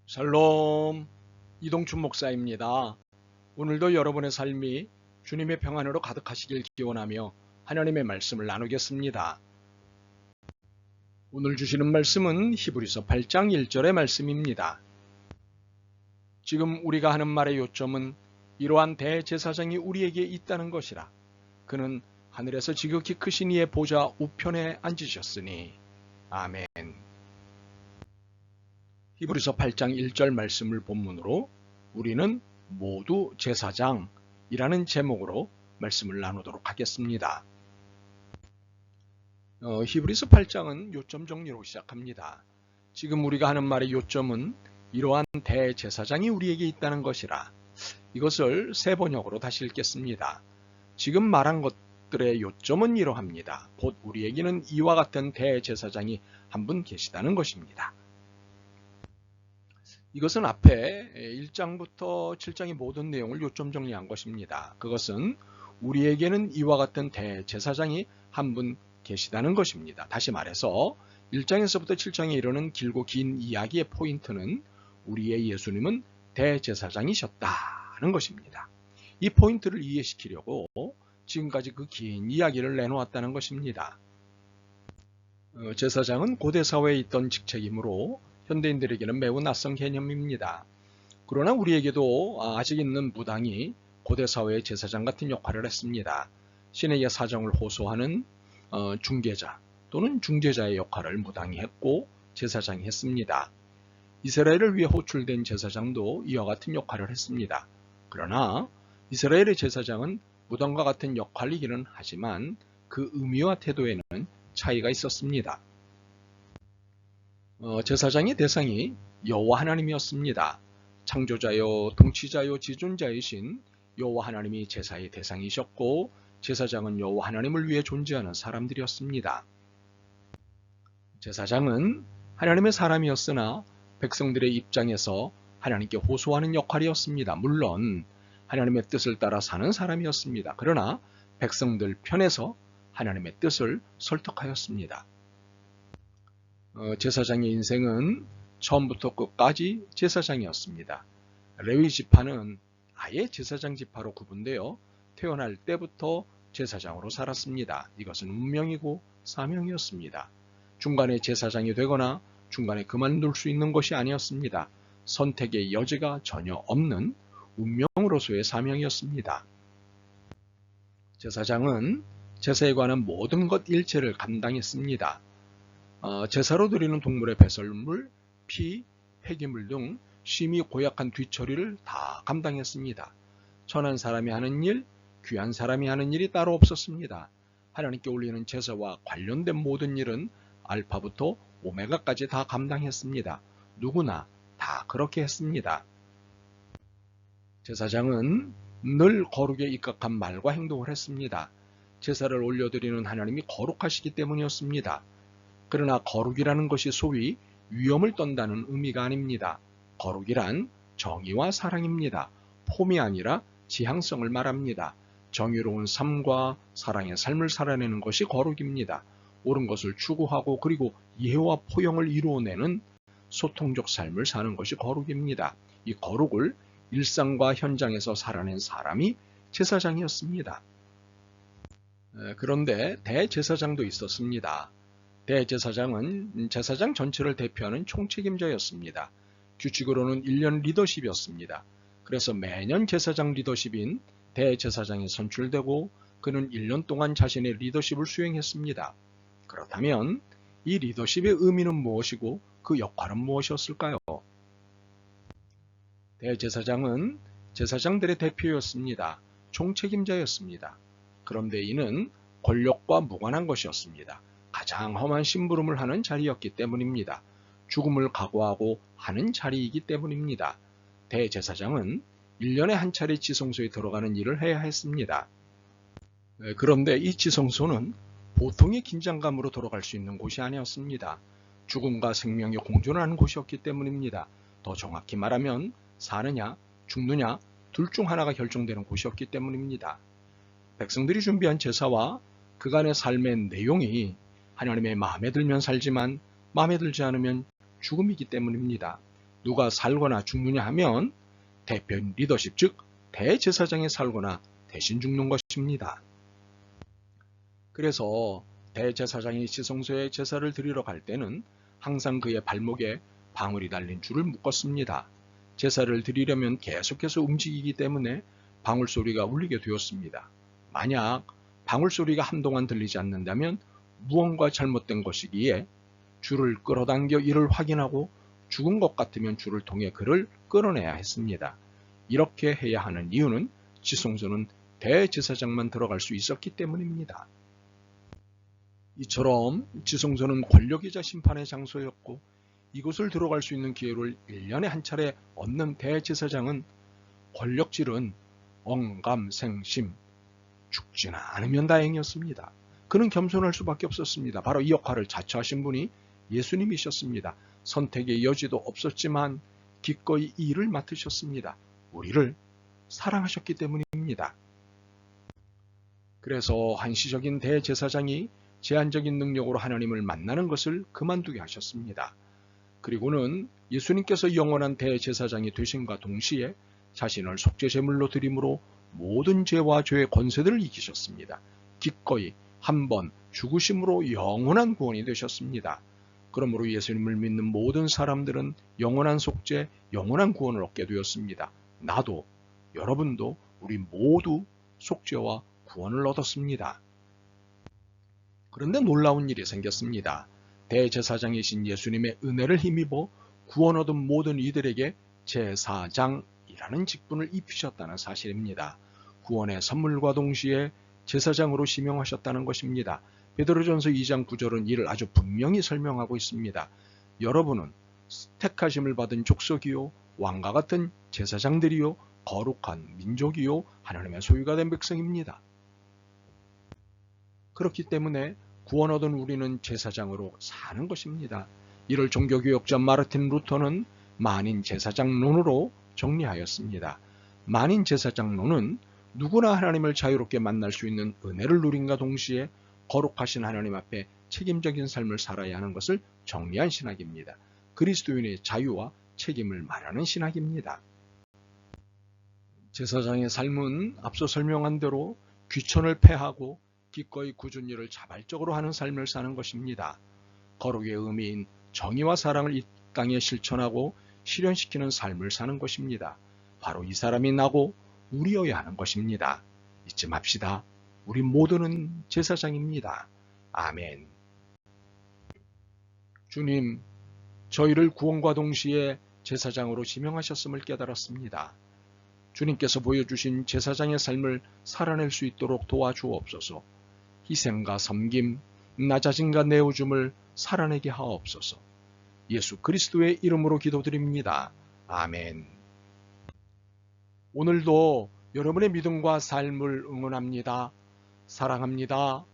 샬롬, 이동춘 목사입니다. 오늘도 여러분의 삶이 주님의 평안으로 가득하시길 기원하며 하나님의 말씀을 나누겠습니다. 오늘 주시는 말씀은 히브리서 8장 1절의 말씀입니다. 지금 우리가 하는 말의 요점은 이러한 대제사장이 우리에게 있다는 것이라. 그는 하늘에서 지극히 크신 이의 보좌 우편에 앉으셨으니. 아멘. 히브리서 8장 1절 말씀을 본문으로 우리는 모두 제사장이라는 제목으로 말씀을 나누도록 하겠습니다. 히브리서 8장은 요점 정리로 시작합니다. 지금 우리가 하는 말의 요점은 이러한 대제사장이 우리에게 있다는 것이라. 이것을 세 번역으로 다시 읽겠습니다. 지금 말한 것들의 요점은 이러합니다. 곧 우리에게는 이와 같은 대제사장이 한 분 계시다는 것입니다. 이것은 앞에 1장부터 7장의 모든 내용을 요점 정리한 것입니다. 그것은 우리에게는 이와 같은 대제사장이 한 분 계시다는 것입니다. 다시 말해서 1장에서부터 7장에 이르는 길고 긴 이야기의 포인트는 우리의 예수님은 대제사장이셨다는 것입니다. 이 포인트를 이해시키려고 지금까지 그 긴 이야기를 내놓았다는 것입니다. 제사장은 고대 사회에 있던 직책이므로 현대인들에게는 매우 낯선 개념입니다. 그러나 우리에게도 아직 있는 무당이 고대 사회의 제사장 같은 역할을 했습니다. 신에게 사정을 호소하는 중개자 또는 중재자의 역할을 무당이 했고 제사장이 했습니다. 이스라엘을 위해 호출된 제사장도 이와 같은 역할을 했습니다. 그러나 이스라엘의 제사장은 무당과 같은 역할이기는 하지만 그 의미와 태도에는 차이가 있었습니다. 제사장의 대상이 여호와 하나님이었습니다. 창조자요 통치자요 지존자이신 여호와 하나님이 제사의 대상이셨고 제사장은 여호와 하나님을 위해 존재하는 사람들이었습니다. 제사장은 하나님의 사람이었으나 백성들의 입장에서 하나님께 호소하는 역할이었습니다. 물론 하나님의 뜻을 따라 사는 사람이었습니다. 그러나 백성들 편에서 하나님의 뜻을 설득하였습니다. 제사장의 인생은 처음부터 끝까지 제사장이었습니다. 레위 지파는 아예 제사장 지파로 구분되어 태어날 때부터 제사장으로 살았습니다. 이것은 운명이고 사명이었습니다. 중간에 제사장이 되거나 중간에 그만둘 수 있는 것이 아니었습니다. 선택의 여지가 전혀 없는 운명으로서의 사명이었습니다. 제사장은 제사에 관한 모든 것 일체를 감당했습니다. 제사로 드리는 동물의 배설물, 피, 폐기물 등 심히 고약한 뒤처리를 다 감당했습니다. 천한 사람이 하는 일, 귀한 사람이 하는 일이 따로 없었습니다. 하나님께 올리는 제사와 관련된 모든 일은 알파부터 오메가까지 다 감당했습니다. 누구나 다 그렇게 했습니다. 제사장은 늘 거룩에 입각한 말과 행동을 했습니다. 제사를 올려드리는 하나님이 거룩하시기 때문이었습니다. 그러나 거룩이라는 것이 소위 위험을 떤다는 의미가 아닙니다. 거룩이란 정의와 사랑입니다. 폼이 아니라 지향성을 말합니다. 정의로운 삶과 사랑의 삶을 살아내는 것이 거룩입니다. 옳은 것을 추구하고 그리고 이해와 포용을 이루어내는 소통적 삶을 사는 것이 거룩입니다. 이 거룩을 일상과 현장에서 살아낸 사람이 제사장이었습니다. 그런데 대제사장도 있었습니다. 대제사장은 제사장 전체를 대표하는 총책임자였습니다. 규칙으로는 1년 리더십이었습니다. 그래서 매년 제사장 리더십인 대제사장이 선출되고 그는 1년 동안 자신의 리더십을 수행했습니다. 그렇다면 이 리더십의 의미는 무엇이고 그 역할은 무엇이었을까요? 대제사장은 제사장들의 대표였습니다. 총책임자였습니다. 그런데 이는 권력과 무관한 것이었습니다. 가장 험한 심부름을 하는 자리였기 때문입니다. 죽음을 각오하고 하는 자리이기 때문입니다. 대제사장은 1년에 한 차례 지성소에 들어가는 일을 해야 했습니다. 그런데 이 지성소는 보통의 긴장감으로 돌아갈 수 있는 곳이 아니었습니다. 죽음과 생명이 공존하는 곳이었기 때문입니다. 더 정확히 말하면 사느냐 죽느냐 둘 중 하나가 결정되는 곳이었기 때문입니다. 백성들이 준비한 제사와 그간의 삶의 내용이 하나님의 마음에 들면 살지만 마음에 들지 않으면 죽음이기 때문입니다. 누가 살거나 죽느냐 하면 대표 리더십 즉 대제사장이 살거나 대신 죽는 것입니다. 그래서 대제사장이 지성소에 제사를 드리러 갈 때는 항상 그의 발목에 방울이 달린 줄을 묶었습니다. 제사를 드리려면 계속해서 움직이기 때문에 방울 소리가 울리게 되었습니다. 만약 방울 소리가 한동안 들리지 않는다면 무언가 잘못된 것이기에 줄을 끌어당겨 이를 확인하고 죽은 것 같으면 줄을 통해 그를 끌어내야 했습니다. 이렇게 해야 하는 이유는 지성소는 대제사장만 들어갈 수 있었기 때문입니다. 이처럼 지성소는 권력이자 심판의 장소였고 이곳을 들어갈 수 있는 기회를 1년에 한 차례 얻는 대제사장은 권력질은 언감생심 죽지는 않으면 다행이었습니다. 그는 겸손할 수밖에 없었습니다. 바로 이 역할을 자처하신 분이 예수님이셨습니다. 선택의 여지도 없었지만 기꺼이 이 일을 맡으셨습니다. 우리를 사랑하셨기 때문입니다. 그래서 한시적인 대제사장이 제한적인 능력으로 하나님을 만나는 것을 그만두게 하셨습니다. 그리고는 예수님께서 영원한 대제사장이 되심과 동시에 자신을 속죄제물로 드림으로 모든 죄와 죄의 권세들을 이기셨습니다. 기꺼이 한 번 죽으심으로 영원한 구원이 되셨습니다. 그러므로 예수님을 믿는 모든 사람들은 영원한 속죄, 영원한 구원을 얻게 되었습니다. 나도, 여러분도, 우리 모두 속죄와 구원을 얻었습니다. 그런데 놀라운 일이 생겼습니다. 대제사장이신 예수님의 은혜를 힘입어 구원 얻은 모든 이들에게 제사장이라는 직분을 입히셨다는 사실입니다. 구원의 선물과 동시에 제사장으로 지명하셨다는 것입니다. 베드로전서 2장 9절은 이를 아주 분명히 설명하고 있습니다. 여러분은 택하심을 받은 족속이요 왕과 같은 제사장들이요 거룩한 민족이요 하나님의 소유가 된 백성입니다. 그렇기 때문에 구원 얻은 우리는 제사장으로 사는 것입니다. 이를 종교개혁자 마르틴 루터는 만인 제사장론으로 정리하였습니다. 만인 제사장론은 누구나 하나님을 자유롭게 만날 수 있는 은혜를 누린과 동시에 거룩하신 하나님 앞에 책임적인 삶을 살아야 하는 것을 정리한 신학입니다. 그리스도인의 자유와 책임을 말하는 신학입니다. 제사장의 삶은 앞서 설명한 대로 귀천을 패하고 기꺼이 굳은 일을 자발적으로 하는 삶을 사는 것입니다. 거룩의 의미인 정의와 사랑을 이 땅에 실천하고 실현시키는 삶을 사는 것입니다. 바로 이 사람이 나고 우리여야 하는 것입니다. 잊지 맙시다. 우리 모두는 제사장입니다. 아멘. 주님, 저희를 구원과 동시에 제사장으로 지명하셨음을 깨달았습니다. 주님께서 보여주신 제사장의 삶을 살아낼 수 있도록 도와주옵소서. 희생과 섬김, 나 자신과 내어줌을 살아내게 하옵소서. 예수 그리스도의 이름으로 기도드립니다. 아멘. 오늘도 여러분의 믿음과 삶을 응원합니다. 사랑합니다.